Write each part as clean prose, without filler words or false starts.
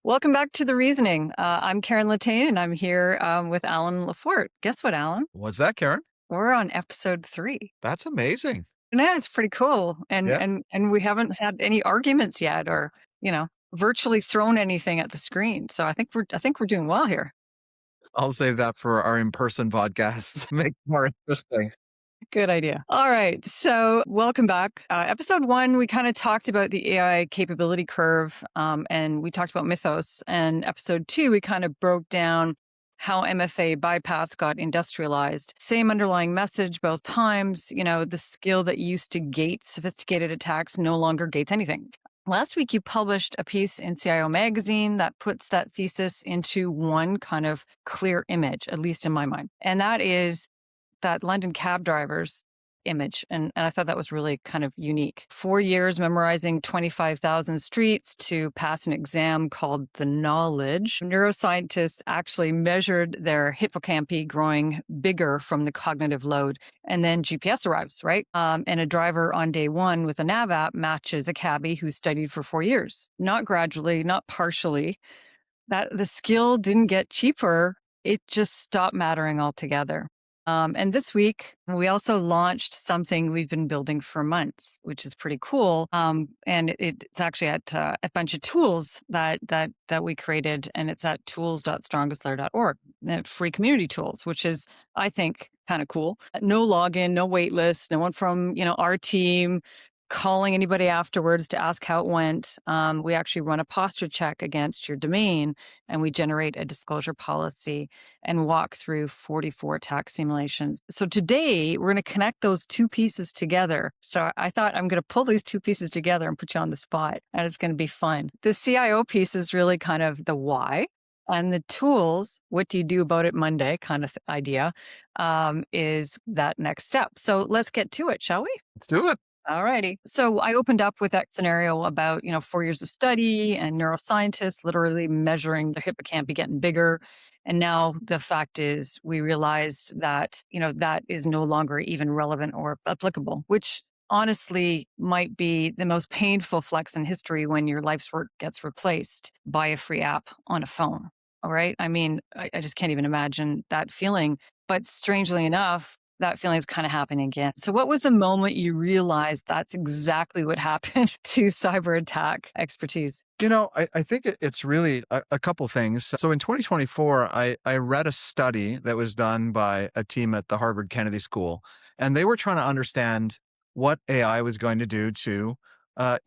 Welcome back to The Reasoning. I'm Karen Latane, and I'm here with Alan Lafort. Guess what, Alan? What's that, Karen? We're on episode 3. That's amazing. Yeah, it's pretty cool. And Yeah. and and we haven't had any arguments yet, or virtually thrown anything at the screen. So I think we're doing well here. I'll save that for our in-person podcasts. Make it more interesting. Good idea. All right. So, welcome back. Episode 1, we kind of talked about the AI capability curve, and we talked about Mythos. And episode 2, we kind of broke down how MFA bypass got industrialized. Same underlying message both times. The skill that used to gate sophisticated attacks no longer gates anything. Last week, you published a piece in CIO Magazine that puts that thesis into one kind of clear image, at least in my mind. And that is that London cab drivers image. And I thought that was really kind of unique. 4 years memorizing 25,000 streets to pass an exam called the Knowledge. Neuroscientists actually measured their hippocampi growing bigger from the cognitive load. And then GPS arrives, right? And a driver on day 1 with a nav app matches a cabbie who studied for 4 years. Not gradually, not partially. That the skill didn't get cheaper. It just stopped mattering altogether. And this week, we also launched something we've been building for months, which is pretty cool. And it's actually at a bunch of tools that we created, and it's at tools.strongestlayer.org, free community tools, which is, I think, kind of cool. No login, no wait list, no one from our team calling anybody afterwards to ask how it went. We actually run a posture check against your domain, and we generate a disclosure policy and walk through 44 attack simulations. So today we're going to connect those two pieces together. So I thought I'm going to pull these two pieces together and put you on the spot, and it's going to be fun. The CIO piece is really kind of the why. And the tools, what do you do about it Monday kind of idea, is that next step. So let's get to it, shall we? Let's do it. All righty. So I opened up with that scenario about, 4 years of study and neuroscientists literally measuring the hippocampi getting bigger. And now the fact is we realized that, that is no longer even relevant or applicable, which honestly might be the most painful flex in history when your life's work gets replaced by a free app on a phone. All right. I mean, I just can't even imagine that feeling. But strangely enough, that feeling is kind of happening again. So what was the moment you realized that's exactly what happened to cyber attack expertise? I think it's really a couple things. So in 2024, I read a study that was done by a team at the Harvard Kennedy School, and they were trying to understand what AI was going to do to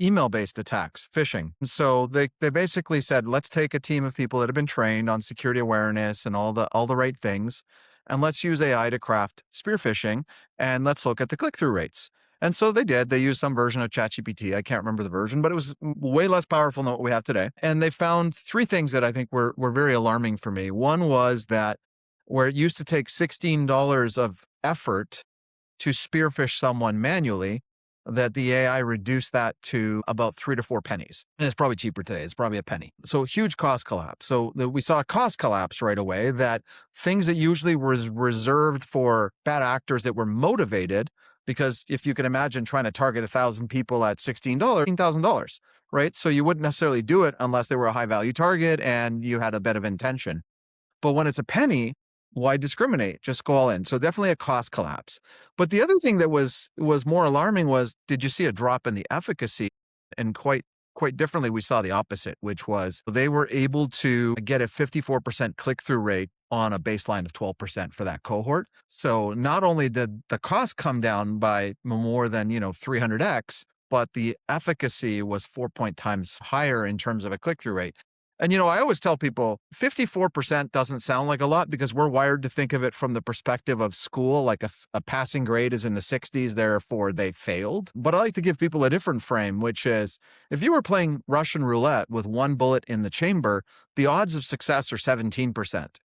email-based attacks, phishing. And so they basically said, let's take a team of people that have been trained on security awareness and all the right things, and let's use AI to craft spear phishing, and let's look at the click-through rates. And so they did. They used some version of ChatGPT. I can't remember the version, but it was way less powerful than what we have today. And they found 3 things that I think were very alarming for me. One was that where it used to take $16 of effort to spearfish someone manually, that the AI reduced that to about 3 to 4 pennies. And it's probably cheaper today. It's probably a penny. So huge cost collapse. So we saw a cost collapse right away, that things that usually was reserved for bad actors that were motivated, because if you can imagine trying to target 1,000 people at $16, $16,000, right? So you wouldn't necessarily do it unless they were a high value target and you had a bit of intention. But when it's a penny, why discriminate? Just go all in. So definitely a cost collapse. But the other thing that was more alarming was, did you see a drop in the efficacy? And quite differently, we saw the opposite, which was they were able to get a 54% click-through rate on a baseline of 12% for that cohort. So not only did the cost come down by more than 300x, but the efficacy was 4 times higher in terms of a click-through rate. And, I always tell people 54% doesn't sound like a lot because we're wired to think of it from the perspective of school, like a passing grade is in the 60s, therefore they failed. But I like to give people a different frame, which is if you were playing Russian roulette with 1 bullet in the chamber, the odds of success are 17%,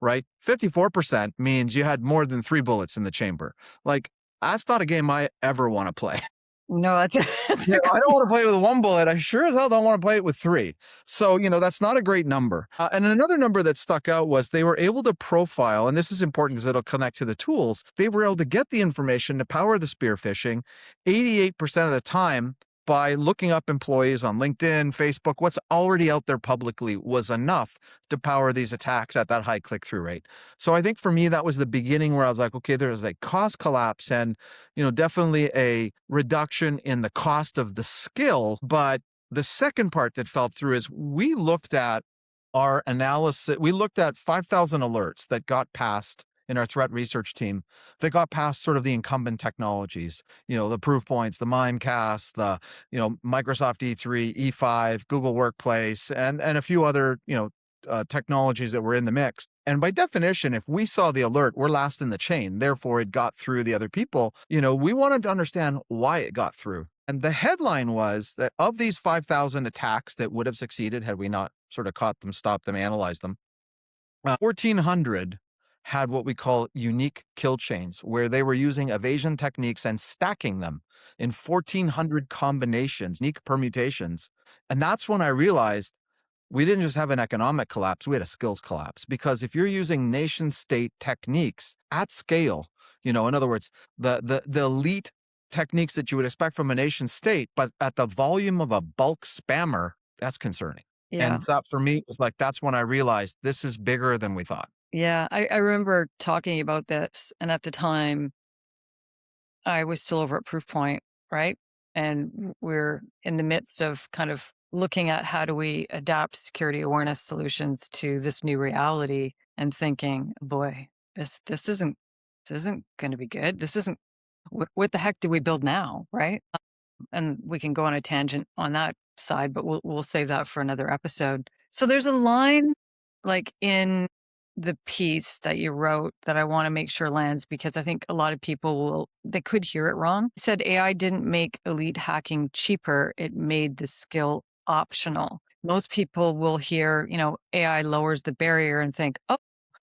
right? 54% means you had more than 3 bullets in the chamber. Like, that's not a game I ever want to play. No, that's I don't want to play it with 1 bullet. I sure as hell don't want to play it with 3. So, that's not a great number. And another number that stuck out was they were able to profile, and this is important because it'll connect to the tools. They were able to get the information to power the spear phishing 88% of the time by looking up employees on LinkedIn, Facebook, what's already out there publicly was enough to power these attacks at that high click-through rate. So I think for me, that was the beginning where I was like, okay, there's a cost collapse and, definitely a reduction in the cost of the skill. But the second part that fell through is we looked at our analysis. We looked at 5,000 alerts that got passed in our threat research team that got past sort of the incumbent technologies, the Proofpoints, the Mimecast, the, Microsoft E3, E5, Google Workplace, and a few other, technologies that were in the mix. And by definition, if we saw the alert, we're last in the chain. Therefore, it got through the other people. We wanted to understand why it got through. And the headline was that of these 5,000 attacks that would have succeeded had we not sort of caught them, stopped them, analyzed them, 1,400 had what we call unique kill chains, where they were using evasion techniques and stacking them in 1,400 combinations, unique permutations. And that's when I realized we didn't just have an economic collapse, we had a skills collapse. Because if you're using nation state techniques at scale, in other words, the elite techniques that you would expect from a nation state, but at the volume of a bulk spammer, that's concerning. Yeah. And that for me was like, that's when I realized this is bigger than we thought. Yeah. I remember talking about this. And at the time, I was still over at Proofpoint, right? And we're in the midst of kind of looking at how do we adapt security awareness solutions to this new reality and thinking, boy, this isn't going to be good. This isn't what the heck do we build now, right? And we can go on a tangent on that side, but we'll save that for another episode. So there's a line like in the piece that you wrote that I want to make sure lands because I think a lot of people they could hear it wrong. You said AI didn't make elite hacking cheaper, it made the skill optional. Most people will hear, AI lowers the barrier and think, oh,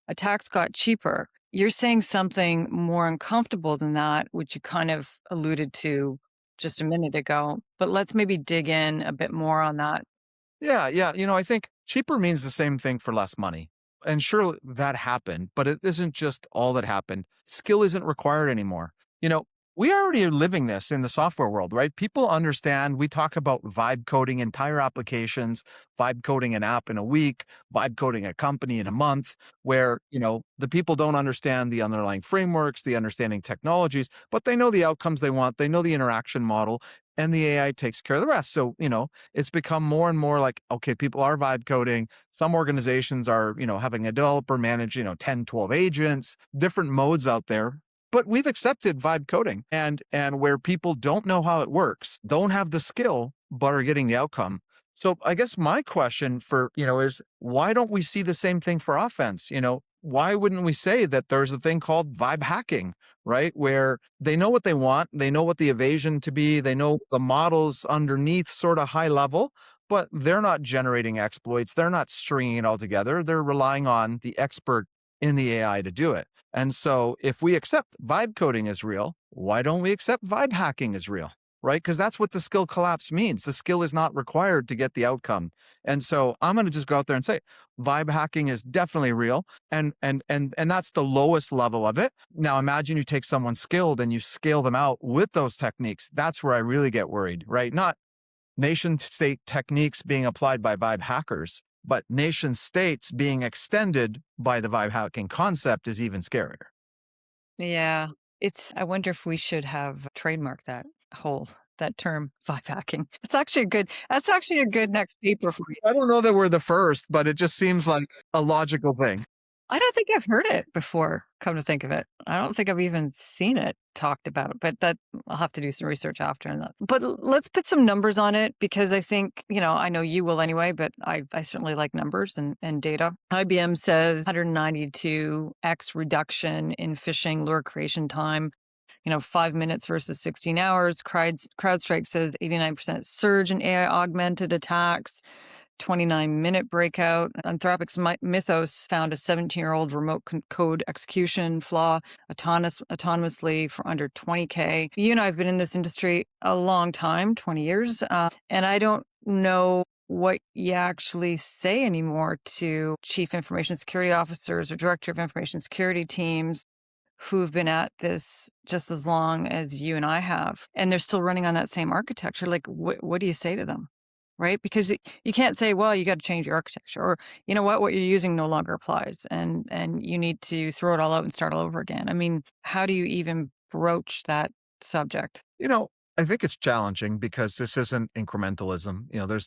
attacks got cheaper. You're saying something more uncomfortable than that, which you kind of alluded to just a minute ago, but let's maybe dig in a bit more on that. Yeah. I think cheaper means the same thing for less money. And sure, that happened, but it isn't just all that happened. Skill isn't required anymore. We already are living this in the software world, right? People understand, we talk about vibe coding entire applications, vibe coding an app in a week, vibe coding a company in a month, where, the people don't understand the underlying frameworks, the understanding technologies, but they know the outcomes they want. They know the interaction model and the AI takes care of the rest. So, it's become more and more like, okay, people are vibe coding. Some organizations are, having a developer manage, 10, 12 agents, different modes out there. But we've accepted vibe coding and where people don't know how it works, don't have the skill, but are getting the outcome. So I guess my question for, is why don't we see the same thing for offense? Why wouldn't we say that there's a thing called vibe hacking, right? Where they know what they want, they know what the evasion to be, they know the models underneath sort of high level, but they're not generating exploits. They're not stringing it all together. They're relying on the expert in the AI to do it. And so if we accept vibe coding as real, why don't we accept vibe hacking as real? Right? Because that's what the skill collapse means. The skill is not required to get the outcome. And so I'm going to just go out there and say vibe hacking is definitely real. And that's the lowest level of it. Now imagine you take someone skilled and you scale them out with those techniques. That's where I really get worried, right? Not nation state techniques being applied by vibe hackers, but nation states being extended by the vibe hacking concept is even scarier. Yeah. I wonder if we should have trademarked that term vibe hacking. That's actually a good next paper for you. I don't know that we're the first, but it just seems like a logical thing. I don't think I've heard it before, come to think of it. I don't think I've even seen it talked about, but I'll have to do some research after that. But let's put some numbers on it because I think, I know you will anyway, but I certainly like numbers and data. IBM says 192x reduction in phishing lure creation time, 5 minutes versus 16 hours. CrowdStrike says 89% surge in AI augmented attacks. 29-minute breakout. Anthropic's Mythos found a 17-year-old remote code execution flaw autonomously for under 20K. You and I have been in this industry a long time, 20 years, and I don't know what you actually say anymore to chief information security officers or director of information security teams who've been at this just as long as you and I have, and they're still running on that same architecture. Like, what do you say to them? Right? Because you can't say, well, you got to change your architecture, or you know what you're using no longer applies, and you need to throw it all out and start all over again. I mean, how do you even broach that subject? You know, I think it's challenging because this isn't incrementalism.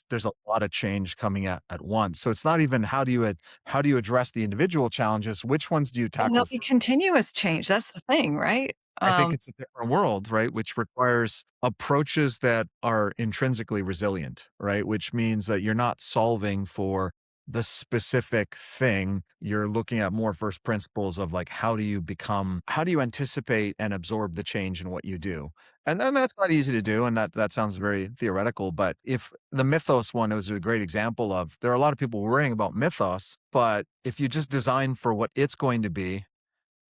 There's a lot of change coming at once. So it's not even how do you address the individual challenges? Which ones do you And there'll tackle be first? continuous change. That's the thing, right? I think it's a different world, right? Which requires approaches that are intrinsically resilient, right? Which means that you're not solving for the specific thing. You're looking at more first principles of like, how do you anticipate and absorb the change in what you do? And then that's not easy to do. And that sounds very theoretical. But if the Mythos one was a great example of, there are a lot of people worrying about Mythos, but if you just design for what it's going to be,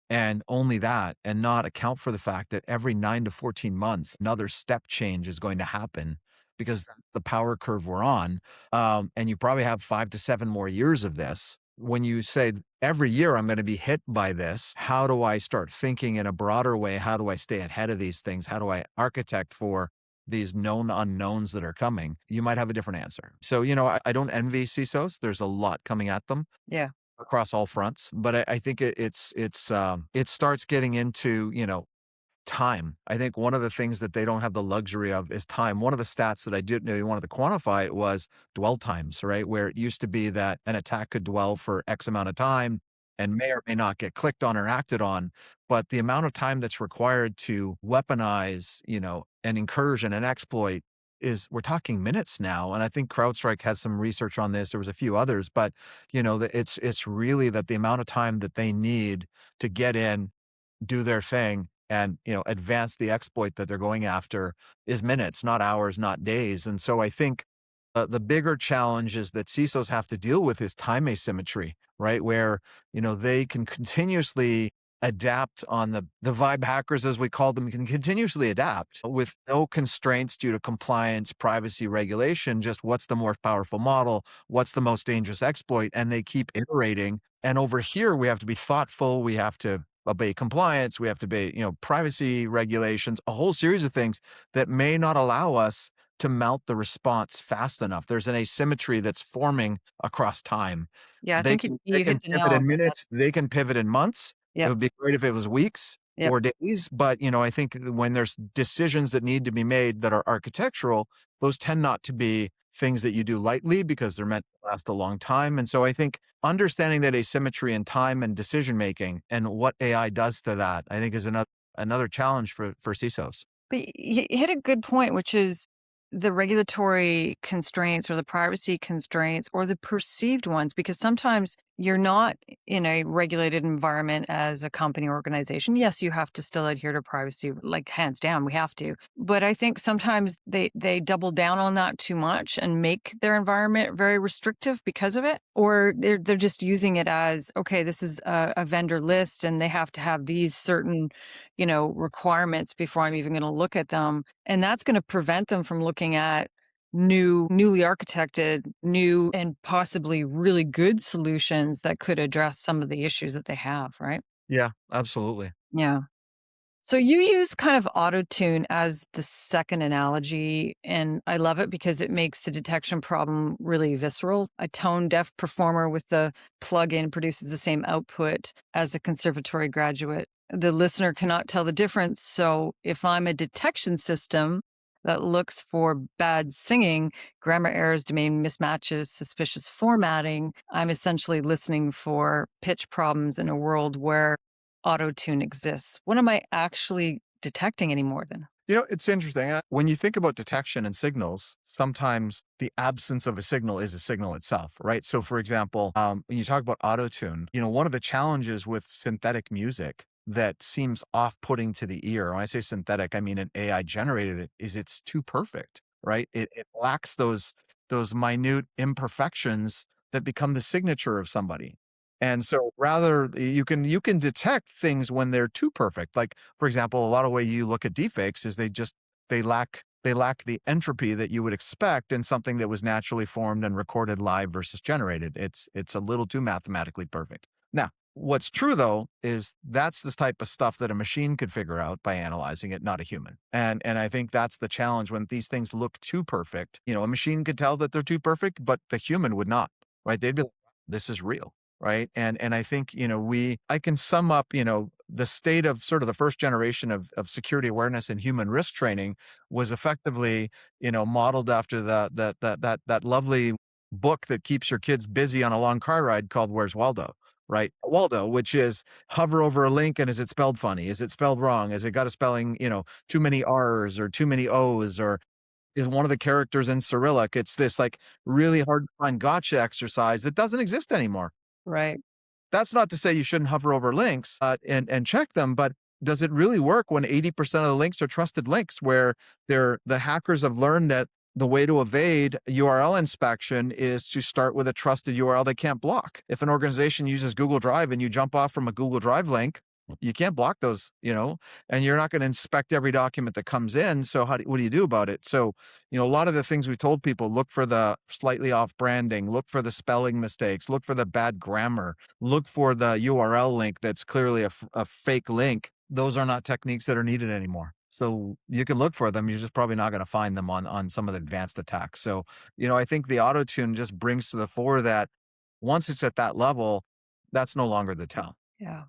and only that, and not account for the fact that every 9 to 14 months, another step change is going to happen because that's the power curve we're on. And you probably have 5 to 7 more years of this. When you say, every year I'm going to be hit by this, how do I start thinking in a broader way? How do I stay ahead of these things? How do I architect for these known unknowns that are coming? You might have a different answer. So, I don't envy CISOs. There's a lot coming at them Yeah. across all fronts. But I think it starts getting into, time. I think one of the things that they don't have the luxury of is time. One of the stats that I did know you wanted to quantify was dwell times, right? Where it used to be that an attack could dwell for X amount of time and may or may not get clicked on or acted on. But the amount of time that's required to weaponize, an incursion, an exploit we're talking minutes now. And I think CrowdStrike has some research on this. There was a few others, but it's really that the amount of time that they need to get in, do their thing, and advance the exploit that they're going after is minutes, not hours, not days. And so I think the bigger challenges that CISOs have to deal with is time asymmetry, right? Where they can continuously adapt on the vibe hackers, as we call them, can continuously adapt with no constraints due to compliance, privacy, regulation. Just what's the more powerful model, what's the most dangerous exploit, and they keep iterating. And over here, we have to be thoughtful. We have to obey compliance. We have to obey, privacy regulations, a whole series of things that may not allow us to mount the response fast enough. There's an asymmetry that's forming across time. Yeah, I They think can they you hit can the nail pivot on in the head. minutes, they can pivot in months. It Yep, would be great if it was weeks yep. or days, but, I think when there's decisions that need to be made that are architectural, those tend not to be things that you do lightly because they're meant to last a long time. And so I think understanding that asymmetry in time and decision making and what AI does to that, I think is another challenge for CISOs. But you hit a good point, which is the regulatory constraints or the privacy constraints or the perceived ones, because sometimes you're not in a regulated environment as a company or organization. Yes, you have to still adhere to privacy, like hands down, we have to. But I think sometimes they double down on that too much and make their environment very restrictive because of it, or they're just using it as, okay, this is a vendor list and they have to have these certain requirements before I'm even going to look at them. And that's going to prevent them from looking at newly architected, new and possibly really good solutions that could address some of the issues that they have, right? Yeah, absolutely. Yeah. So you use kind of auto tune as the second analogy, and I love it because it makes the detection problem really visceral. A tone deaf performer with the plugin produces the same output as a conservatory graduate. The listener cannot tell the difference. So if I'm a detection system that looks for bad singing, grammar errors, domain mismatches, suspicious formatting, I'm essentially listening for pitch problems in a world where auto tune exists. What am I actually detecting anymore then? It's interesting. When you think about detection and signals, sometimes the absence of a signal is a signal itself, right? So, for example, when you talk about auto tune, one of the challenges with synthetic music that seems off putting to the ear, when I say synthetic, I mean an AI generated it, is it's too perfect, right? It lacks those minute imperfections that become the signature of somebody. And so rather you can detect things when they're too perfect. Like, for example, a lot of way you look at deepfakes is they lack the entropy that you would expect in something that was naturally formed and recorded live versus generated. It's a little too mathematically perfect. Now, What's true though is that's the type of stuff that a machine could figure out by analyzing it, not a human. And I think that's the challenge when these things look too perfect. A machine could tell that they're too perfect, but the human would not, right? They'd be like, this is real, right? And I think, I can sum up, the state of sort of the first generation of security awareness and human risk training was effectively, modeled after that lovely book that keeps your kids busy on a long car ride called Where's Waldo? Right? Waldo, which is hover over a link and is it spelled funny? Is it spelled wrong? Has it got a spelling, too many R's or too many O's, or is one of the characters in Cyrillic? It's this like really hard to find gotcha exercise that doesn't exist anymore. Right. That's not to say you shouldn't hover over links and check them, but does it really work when 80% of the links are trusted links where the hackers have learned that the way to evade URL inspection is to start with a trusted URL they can't block. If an organization uses Google Drive and you jump off from a Google Drive link, you can't block those, and you're not going to inspect every document that comes in. So what do you do about it? So, a lot of the things we told people, look for the slightly off branding, look for the spelling mistakes, look for the bad grammar, look for the URL link that's clearly a fake link. Those are not techniques that are needed anymore. So you can look for them. You're just probably not going to find them on some of the advanced attacks. So, I think the auto tune just brings to the fore that once it's at that level, that's no longer the tell. Yeah.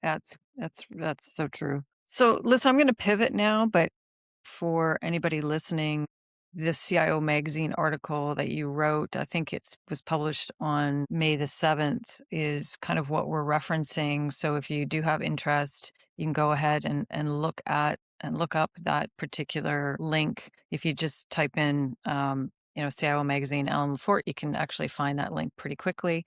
That's so true. So listen, I'm going to pivot now, but for anybody listening, this CIO Magazine article that you wrote, I think it was published on May the 7th, is kind of what we're referencing. So if you do have interest, you can go ahead and look up that particular link. If you just type in, CIO Magazine, Alan Lafort, you can actually find that link pretty quickly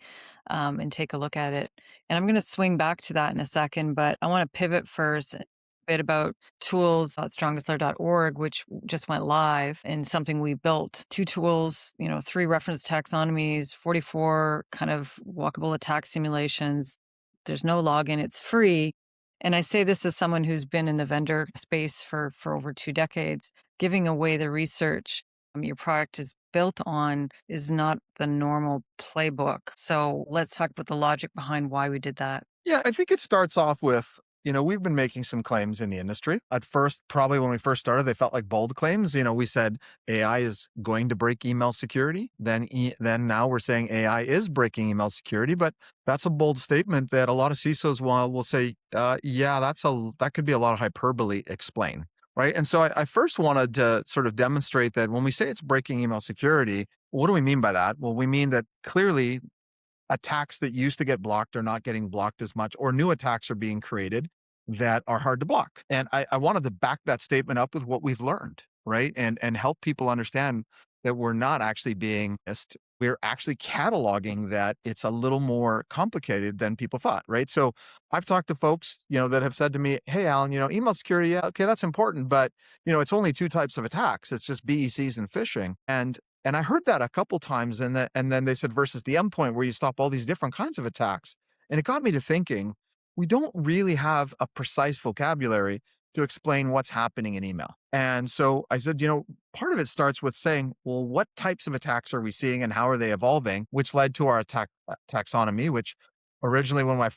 and take a look at it. And I'm going to swing back to that in a second, but I want to pivot first a bit about tools at strongestlayer.org, which just went live, and something we built. 2 tools, 3 reference taxonomies, 44 kind of walkable attack simulations. There's no login, it's free. And I say this as someone who's been in the vendor space for over 2 decades. Giving away the research your product is built on is not the normal playbook. So let's talk about the logic behind why we did that. Yeah, I think it starts off with, we've been making some claims in the industry. At first, probably when we first started, they felt like bold claims. We said AI is going to break email security. Then now we're saying AI is breaking email security, but that's a bold statement that a lot of CISOs will say, yeah, that could be a lot of hyperbole. Explain. Right. And so I first wanted to sort of demonstrate that when we say it's breaking email security, what do we mean by that? Well, we mean that clearly attacks that used to get blocked are not getting blocked as much, or new attacks are being created that are hard to block. And I wanted to back that statement up with what we've learned, right? And help people understand that we're not actually being missed. We're actually cataloging that it's a little more complicated than people thought, right? So I've talked to folks, that have said to me, hey, Alan, email security, yeah, okay, that's important, but, it's only 2 types of attacks. It's just BECs and phishing. And I heard that a couple times, and then they said versus the endpoint where you stop all these different kinds of attacks. And it got me to thinking, we don't really have a precise vocabulary to explain what's happening in email. And so I said, part of it starts with saying, well, what types of attacks are we seeing and how are they evolving? Which led to our attack taxonomy, which originally when we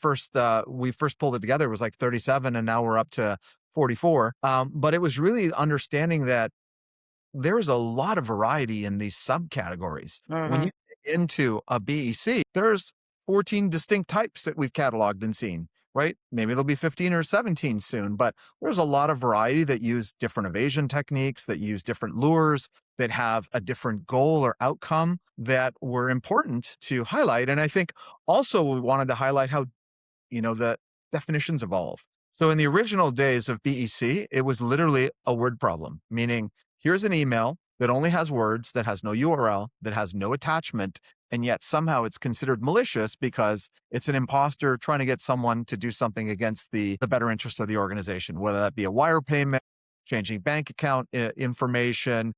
first pulled it together, it was like 37, and now we're up to 44. But it was really understanding that there's a lot of variety in these subcategories. When you get into a BEC, there's 14 distinct types that we've cataloged and seen, right? Maybe there'll be 15 or 17 soon, but there's a lot of variety that use different evasion techniques, that use different lures, that have a different goal or outcome that were important to highlight. And I think also we wanted to highlight how, the definitions evolve. So in the original days of BEC, it was literally a word problem, meaning here's an email that only has words, that has no URL, that has no attachment, and yet somehow it's considered malicious because it's an imposter trying to get someone to do something against the better interest of the organization, whether that be a wire payment, changing bank account information,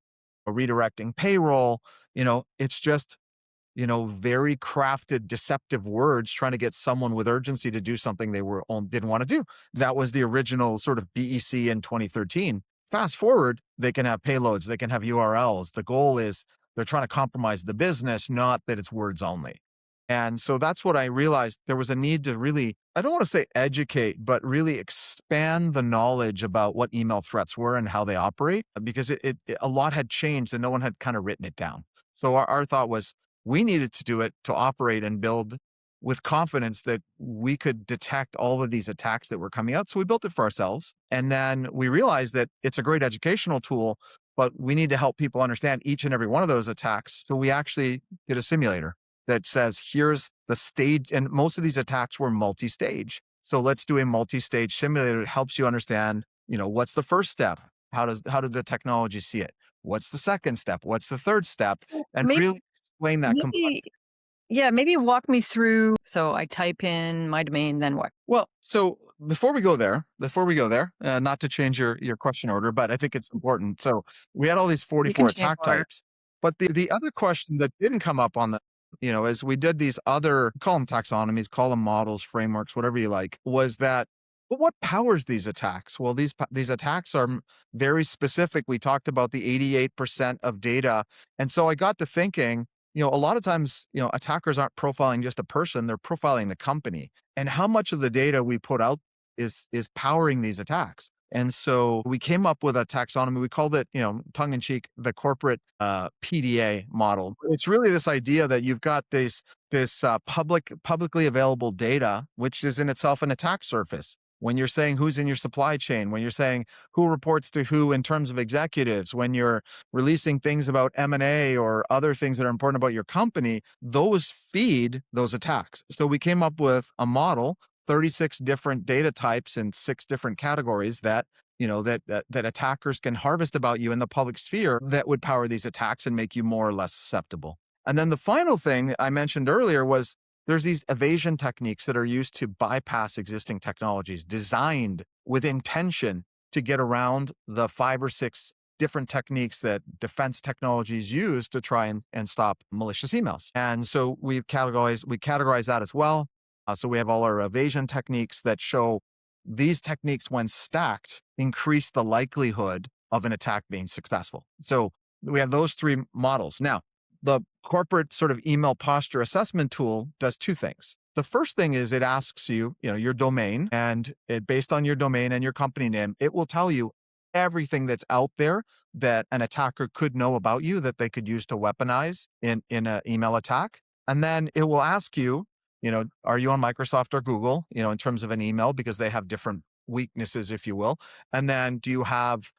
or redirecting payroll. It's just, very crafted, deceptive words trying to get someone with urgency to do something they didn't want to do. That was the original sort of BEC in 2013. Fast forward, they can have payloads, they can have URLs. The goal is they're trying to compromise the business, not that it's words only. And so that's what I realized. There was a need to really, I don't want to say educate, but really expand the knowledge about what email threats were and how they operate, because a lot had changed and no one had kind of written it down. So our thought was we needed to do it to operate and build with confidence that we could detect all of these attacks that were coming out. So we built it for ourselves. And then we realized that it's a great educational tool, but we need to help people understand each and every one of those attacks. So we actually did a simulator that says, here's the stage. And most of these attacks were multi-stage. So let's do a multi-stage simulator that helps you understand, what's the first step? How did the technology see it? What's the second step? What's the third step? So And maybe, really explain that complexity. maybe, yeah, maybe walk me through. So I type in my domain, then what? Well, so before we go there, not to change your question order, but I think it's important. So we had all these You can 44 change attack order. types, but the other question that didn't come up on the, as we did these other, call them taxonomies, call them models, frameworks, whatever you like, was that, but what powers these attacks? Well, these attacks are very specific. We talked about the 88% of data. And so I got to thinking, a lot of times, attackers aren't profiling just a person, they're profiling the company. And how much of the data we put out is powering these attacks. And so we came up with a taxonomy. We called it, tongue in cheek, the corporate PDA model. It's really this idea that you've got this publicly available data, which is in itself an attack surface. When you're saying who's in your supply chain, when you're saying who reports to who in terms of executives, when you're releasing things about M&A or other things that are important about your company, those feed those attacks. So we came up with a model, 36 different data types in 6 different categories that that attackers can harvest about you in the public sphere that would power these attacks and make you more or less susceptible. And then the final thing I mentioned earlier was there's these evasion techniques that are used to bypass existing technologies designed with intention to get around the 5 or 6 different techniques that defense technologies use to try and stop malicious emails. And so we categorize that as well. So we have all our evasion techniques that show these techniques, when stacked, increase the likelihood of an attack being successful. So we have those 3 models. Now, the corporate sort of email posture assessment tool does 2 things. The first thing is it asks you, your domain, and based on your domain and your company name, it will tell you everything that's out there that an attacker could know about you that they could use to weaponize in an email attack. And then it will ask you, are you on Microsoft or Google, in terms of an email, because they have different weaknesses, if you will. And then do you have,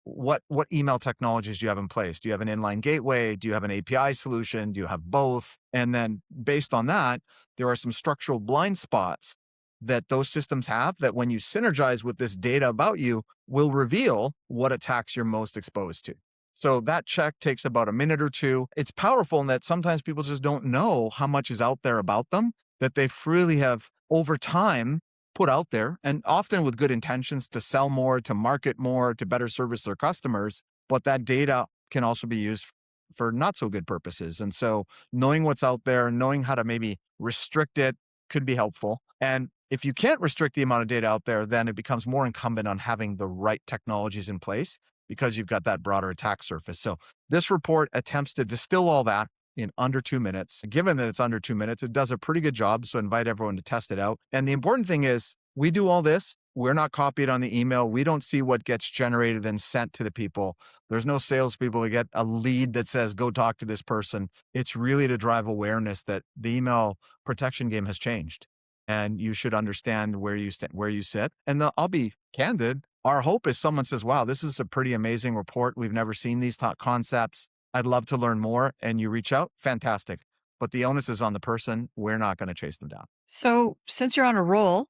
what email technologies do you have in place? Do you have an inline gateway? Do you have an API solution? Do you have both? And then based on that, there are some structural blind spots that those systems have that when you synergize with this data about you will reveal what attacks you're most exposed to. So that check takes about a minute or 2. It's powerful in that sometimes people just don't know how much is out there about them that they freely have over time put out there, and often with good intentions to sell more, to market more, to better service their customers. But that data can also be used for not so good purposes. And so knowing what's out there, knowing how to maybe restrict it could be helpful. And if you can't restrict the amount of data out there, then it becomes more incumbent on having the right technologies in place because you've got that broader attack surface. So this report attempts to distill all that in under 2 minutes. Given that it's under 2 minutes, it does a pretty good job. So I invite everyone to test it out. And the important thing is we do all this. We're not copied on the email. We don't see what gets generated and sent to the people. There's no salespeople that get a lead that says, go talk to this person. It's really to drive awareness that the email protection game has changed. And you should understand where you sit. And I'll be candid. Our hope is someone says, wow, this is a pretty amazing report. We've never seen these concepts. I'd love to learn more. And you reach out. Fantastic. But the onus is on the person. We're not going to chase them down. So since you're on a roll,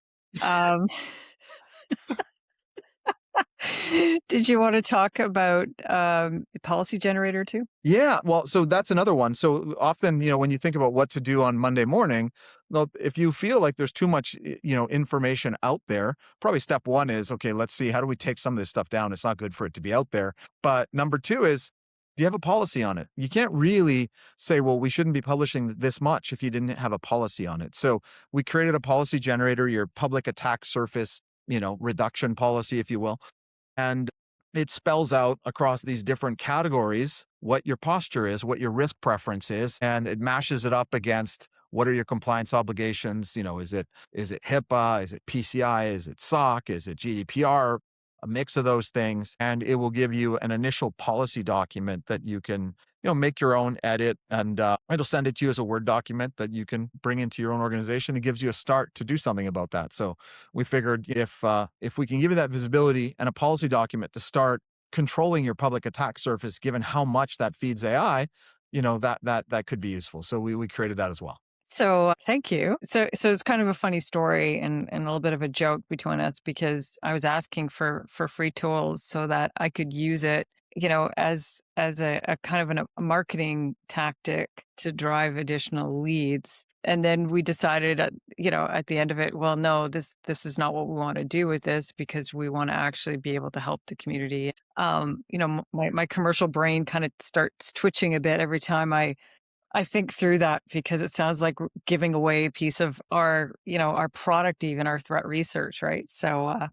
did you want to talk about the policy generator too? Yeah, well, so that's another one. So often, when you think about what to do on Monday morning, well, if you feel like there's too much, information out there, probably step 1 is, okay, let's see, how do we take some of this stuff down? It's not good for it to be out there. But number 2 is, do you have a policy on it? You can't really say, well, we shouldn't be publishing this much if you didn't have a policy on it. So we created a policy generator, your public attack surface, reduction policy, if you will. And it spells out across these different categories what your posture is, what your risk preference is, and it mashes it up against what are your compliance obligations? Is it HIPAA? Is it PCI? Is it SOC? Is it GDPR? A mix of those things, and it will give you an initial policy document that you can, make your own edit, and it'll send it to you as a Word document that you can bring into your own organization. It gives you a start to do something about that. So we figured if we can give you that visibility and a policy document to start controlling your public attack surface, given how much that feeds AI, that could be useful. So we created that as well. So thank you. So it's kind of a funny story and a little bit of a joke between us because I was asking for free tools so that I could use it, as a kind of a marketing tactic to drive additional leads. And then we decided at the end of it, well, no, this is not what we want to do with this because we want to actually be able to help the community. My commercial brain kind of starts twitching a bit every time I think through that because it sounds like we're giving away a piece of our product, even our threat research, right? So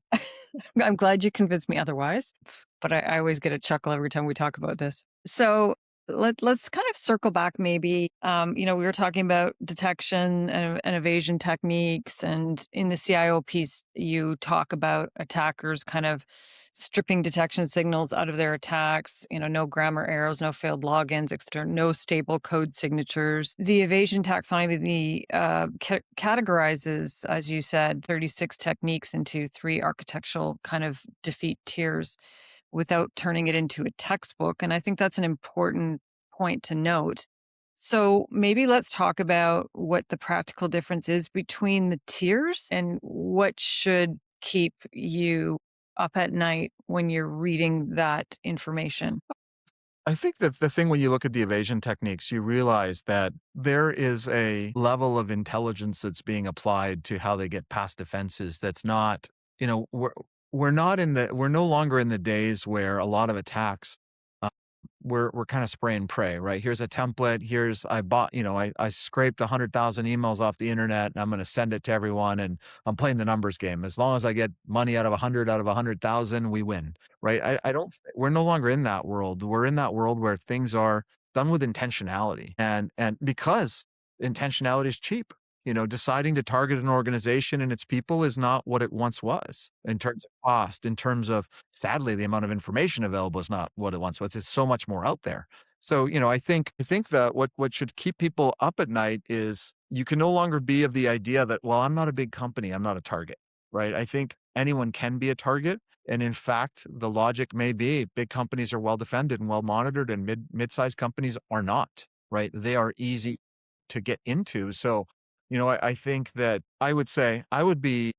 I'm glad you convinced me otherwise, but I always get a chuckle every time we talk about this. So let's kind of circle back maybe. We were talking about detection and evasion techniques, and in the CIO piece, you talk about attackers kind of stripping detection signals out of their attacks, no grammar errors, no failed logins, etc., no stable code signatures. The evasion taxonomy categorizes, as you said, 36 techniques into 3 architectural kind of defeat tiers without turning it into a textbook. And I think that's an important point to note. So maybe let's talk about what the practical difference is between the tiers and what should keep you up at night when you're reading that information. I think that the thing when you look at the evasion techniques, you realize that there is a level of intelligence that's being applied to how they get past defenses. That's not, you know, we're no longer in the days where a lot of attacks we're kind of spray and pray, right? Here's a template. I scraped 100,000 emails off the internet and I'm going to send it to everyone and I'm playing the numbers game. As long as I get money out of 100,000, we win, right? We're no longer in that world. We're in that world where things are done with intentionality and because intentionality is cheap. Deciding to target an organization and its people is not what it once was in terms of cost, in terms of, sadly, the amount of information available is not what it once was. It's so much more out there. So, I think that what should keep people up at night is you can no longer be of the idea that, well, I'm not a big company, I'm not a target, right? I think anyone can be a target. And in fact, the logic may be big companies are well defended and well monitored and mid-sized companies are not, right? They are easy to get into. So, I think that I would say I would be,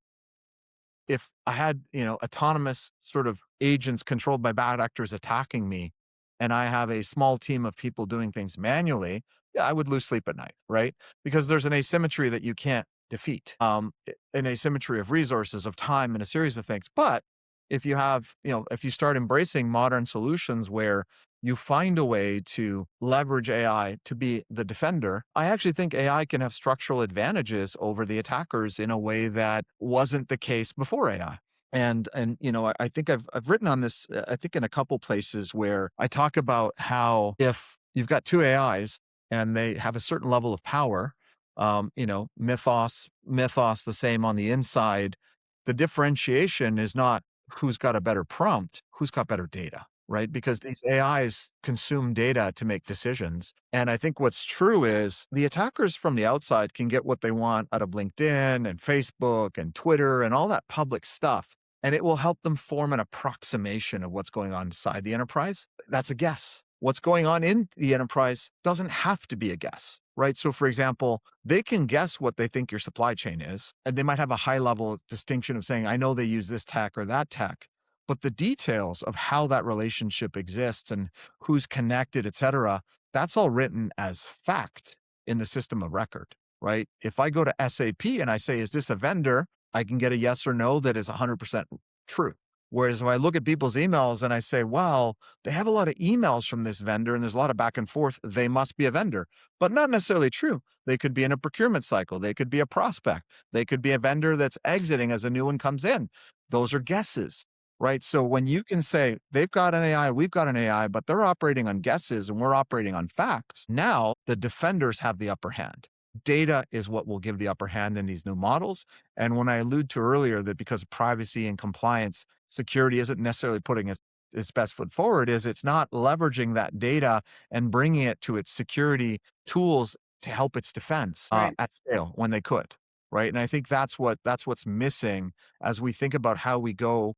if I had, autonomous sort of agents controlled by bad actors attacking me, and I have a small team of people doing things manually, yeah, I would lose sleep at night, right? Because there's an asymmetry that you can't defeat, an asymmetry of resources, of time, and a series of things. But if you start embracing modern solutions where you find a way to leverage AI to be the defender, I actually think AI can have structural advantages over the attackers in a way that wasn't the case before AI. I think I've written on this, I think in a couple places where I talk about how if you've got two AIs and they have a certain level of power, mythos the same on the inside, the differentiation is not who's got a better prompt, who's got better data, right? Because these AIs consume data to make decisions. And I think what's true is the attackers from the outside can get what they want out of LinkedIn and Facebook and Twitter and all that public stuff. And it will help them form an approximation of what's going on inside the enterprise. That's a guess. What's going on in the enterprise doesn't have to be a guess, right? So for example, they can guess what they think your supply chain is, and they might have a high level distinction of saying, I know they use this tech or that tech, but the details of how that relationship exists and who's connected, et cetera, that's all written as fact in the system of record, right? If I go to SAP and I say, is this a vendor? I can get a yes or no that is 100% true. Whereas if I look at people's emails and I say, well, they have a lot of emails from this vendor and there's a lot of back and forth, they must be a vendor, but not necessarily true. They could be in a procurement cycle. They could be a prospect. They could be a vendor that's exiting as a new one comes in. Those are guesses, right? So when you can say they've got an AI, we've got an AI, but they're operating on guesses and we're operating on facts, now the defenders have the upper hand. Data is what will give the upper hand in these new models. And when I allude to earlier that because of privacy and compliance, security isn't necessarily putting its best foot forward, is it's not leveraging that data and bringing it to its security tools to help its defense Right. at scale when they could, right? And I think that's what's missing as we think about how we go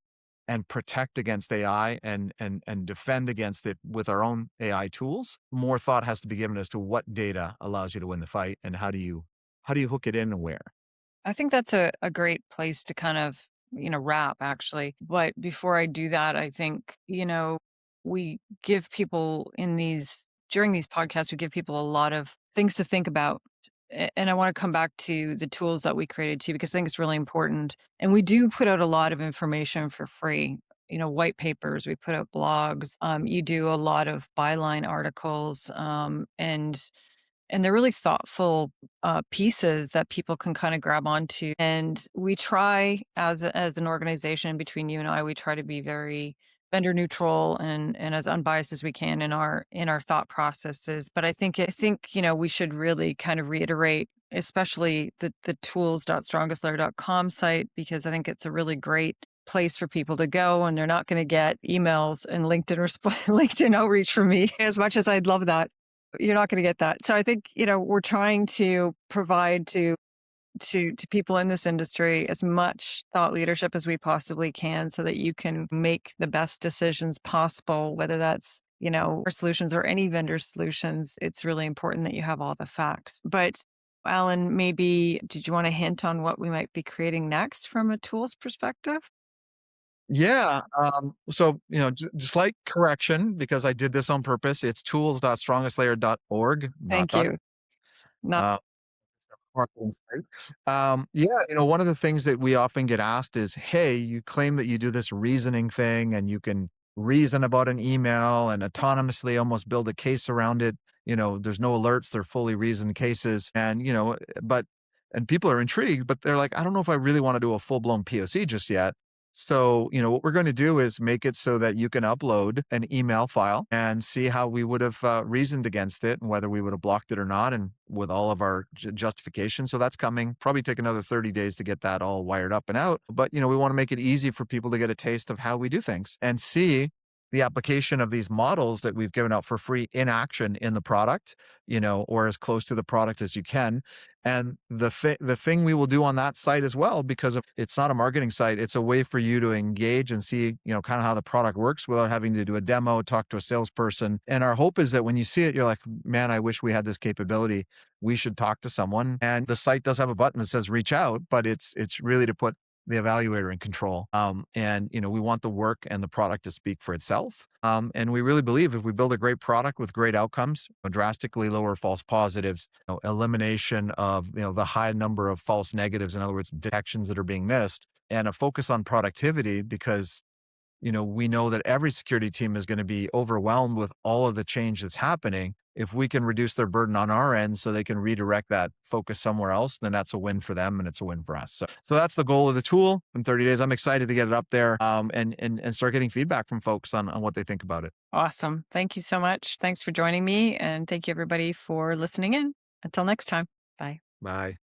and protect against AI and defend against it with our own AI tools. More thought has to be given as to what data allows you to win the fight and how do you hook it in and where. I think that's a great place to kind of, wrap actually. But before I do that, I think, we give people during these podcasts, we give people a lot of things to think about. And I want to come back to the tools that we created too, because I think it's really important. And we do put out a lot of information for free. White papers, we put out blogs. You do a lot of byline articles, and they're really thoughtful pieces that people can kind of grab onto. And we try, as an organization, between you and I, we try to be very vendor neutral and as unbiased as we can in our thought processes. But I think we should really kind of reiterate, especially the tools.strongestlayer.com site, because I think it's a really great place for people to go, and they're not going to get emails and LinkedIn outreach from me as much as I'd love that. You're not going to get that. So I think, we're trying to provide to people in this industry as much thought leadership as we possibly can so that you can make the best decisions possible, whether that's, our solutions or any vendor solutions. It's really important that you have all the facts. But Alan, maybe did you want to hint on what we might be creating next from a tools perspective? Yeah. So, just like correction, because I did this on purpose, it's tools.strongestlayer.org, not Thank dot. you. Not Uh, Marketing site. Yeah, one of the things that we often get asked is, "Hey, you claim that you do this reasoning thing and you can reason about an email and autonomously almost build a case around it. There's no alerts, they're fully reasoned cases." And people are intrigued, but they're like, "I don't know if I really want to do a full-blown POC just yet." So, what we're going to do is make it so that you can upload an email file and see how we would have reasoned against it and whether we would have blocked it or not, and with all of our justification. So that's coming. Probably take another 30 days to get that all wired up and out. But, we want to make it easy for people to get a taste of how we do things and see the application of these models that we've given out for free in action in the product, or as close to the product as you can. And the thing we will do on that site as well, because it's not a marketing site, it's a way for you to engage and see, kind of how the product works without having to do a demo, talk to a salesperson. And our hope is that when you see it, you're like, man, I wish we had this capability. We should talk to someone. And the site does have a button that says reach out, but it's really to put the evaluator in control. And we want the work and the product to speak for itself. And we really believe if we build a great product with great outcomes, drastically lower false positives, elimination of the high number of false negatives, in other words, detections that are being missed, and a focus on productivity, because we know that every security team is going to be overwhelmed with all of the change that's happening. If we can reduce their burden on our end so they can redirect that focus somewhere else, then that's a win for them and it's a win for us. So that's the goal of the tool in 30 days. I'm excited to get it up there and start getting feedback from folks on what they think about it. Awesome. Thank you so much. Thanks for joining me. And thank you, everybody, for listening in. Until next time. Bye. Bye.